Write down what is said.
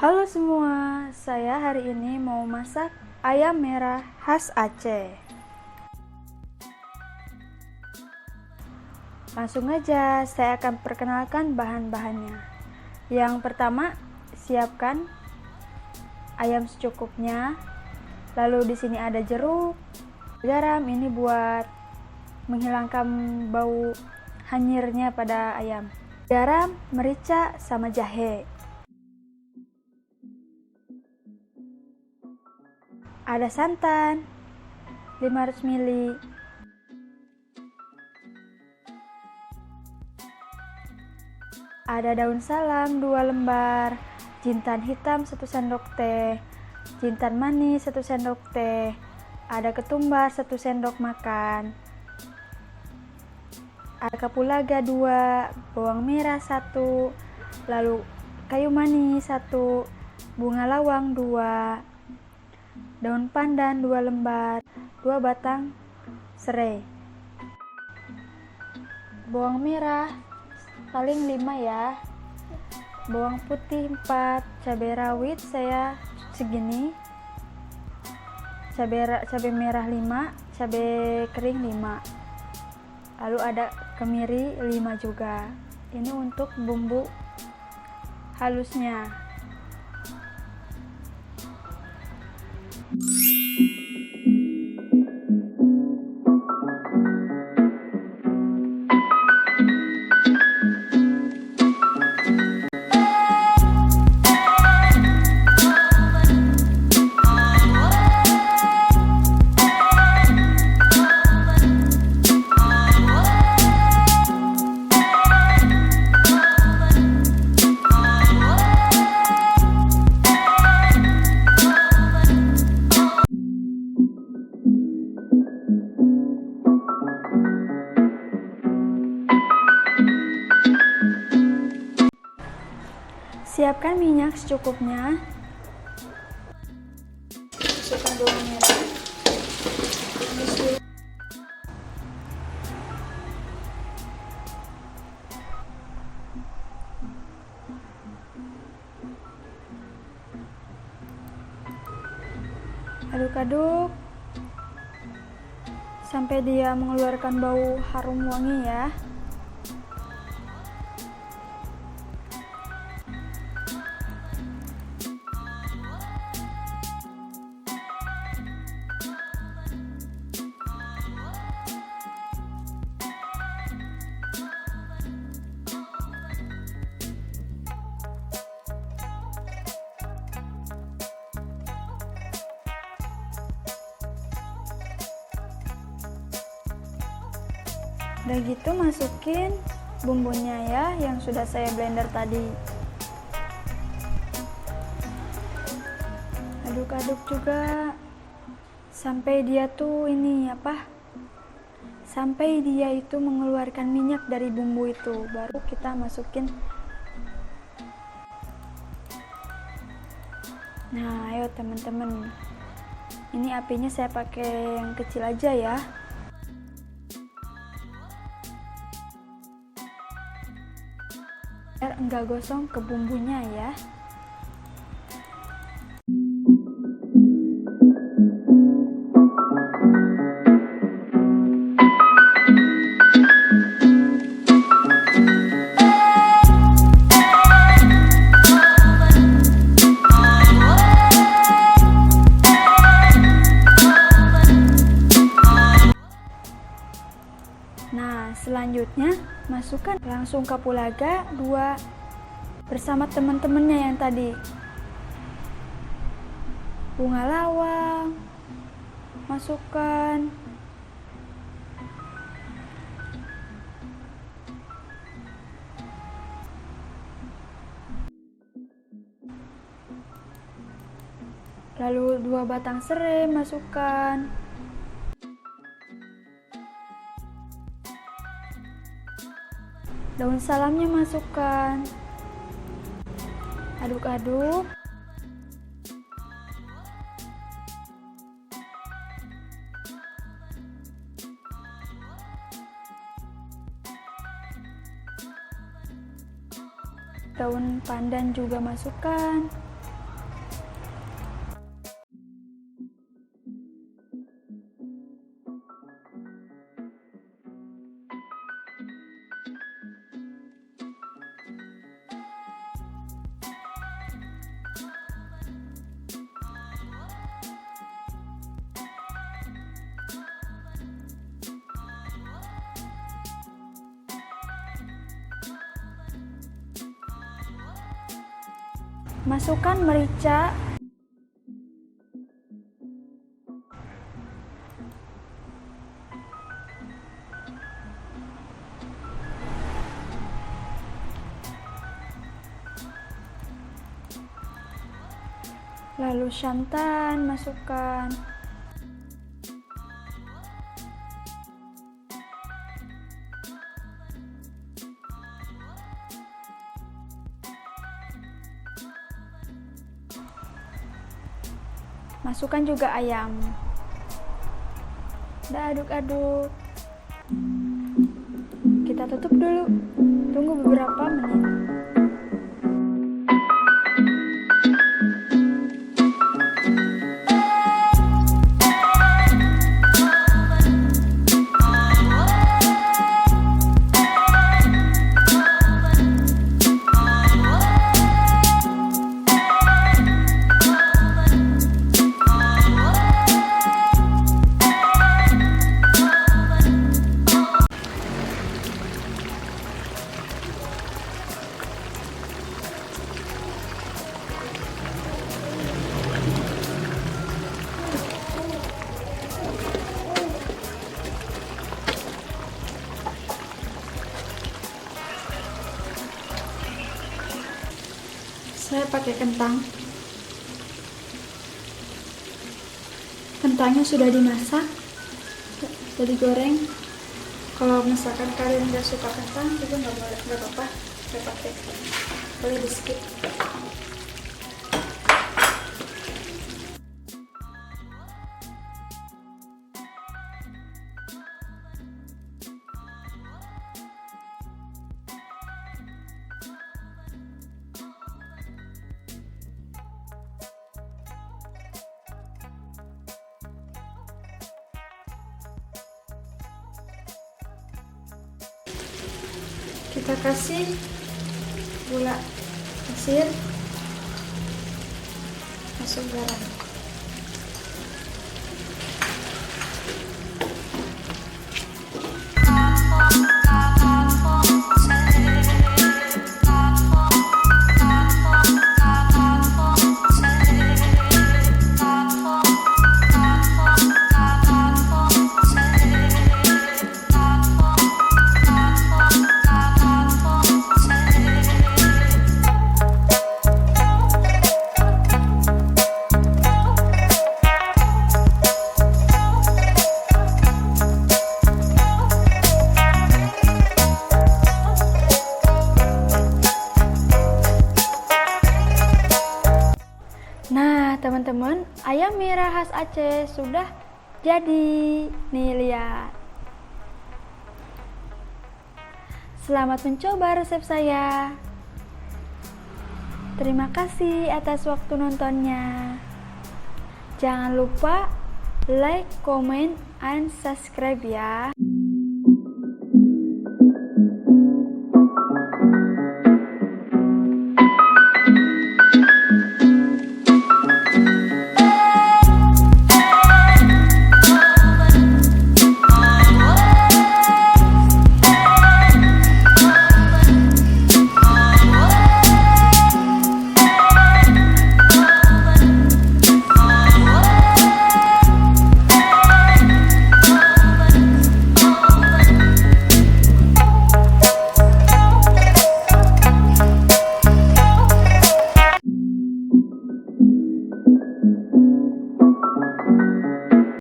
Halo semua, saya hari ini mau masak ayam merah khas Aceh. Langsung aja, saya akan perkenalkan bahan-bahannya. Yang pertama, siapkan ayam secukupnya. Lalu di sini ada jeruk, garam ini buat menghilangkan bau hanyirnya pada ayam. Garam, merica, sama jahe. Ada santan 500 ml, ada daun salam 2 lembar, jintan hitam 1 sendok teh, jintan manis 1 sendok teh, ada ketumbar 1 sendok makan, ada kapulaga 2, bawang merah 1, lalu kayu manis 1, bunga lawang 2, daun pandan 2 lembar, 2 batang serai, bawang merah paling 5 ya, bawang putih 4, cabai rawit saya segini, cabai merah 5, cabai kering 5, lalu ada kemiri 5 juga. Ini untuk bumbu halusnya. Siapkan minyak secukupnya. Masukkan bawang merah. Aduk-aduk sampai dia mengeluarkan bau harum wangi ya. Udah gitu masukin bumbunya ya yang sudah saya blender tadi. Aduk-aduk juga sampai dia tuh sampai dia itu mengeluarkan minyak dari bumbu itu, baru kita masukin. Nah, ayo teman-teman. Ini apinya saya pakai yang kecil aja ya. Biar enggak gosong ke bumbunya ya. Nah, selanjutnya masukkan langsung kapulaga 2 bersama teman-temannya yang tadi. Bunga lawang masukkan. Lalu 2 batang serai masukkan. Daun salamnya masukkan. Aduk-aduk. Daun pandan juga masukkan. Masukkan merica, lalu santan masukkan. Masukkan juga ayam. Udah aduk-aduk. Kita tutup dulu. Tunggu beberapa menit. Saya pakai kentang. Kentangnya sudah dimasak, sudah digoreng. Kalau misalkan kalian nggak suka kentang, juga nggak apa-apa, saya pakai. Boleh di skip. Kita kasih gula pasir, masuk garam. Nah, teman-teman, ayam merah khas Aceh sudah jadi. Nih, lihat. Selamat mencoba resep saya. Terima kasih atas waktu nontonnya. Jangan lupa like, comment, and subscribe ya.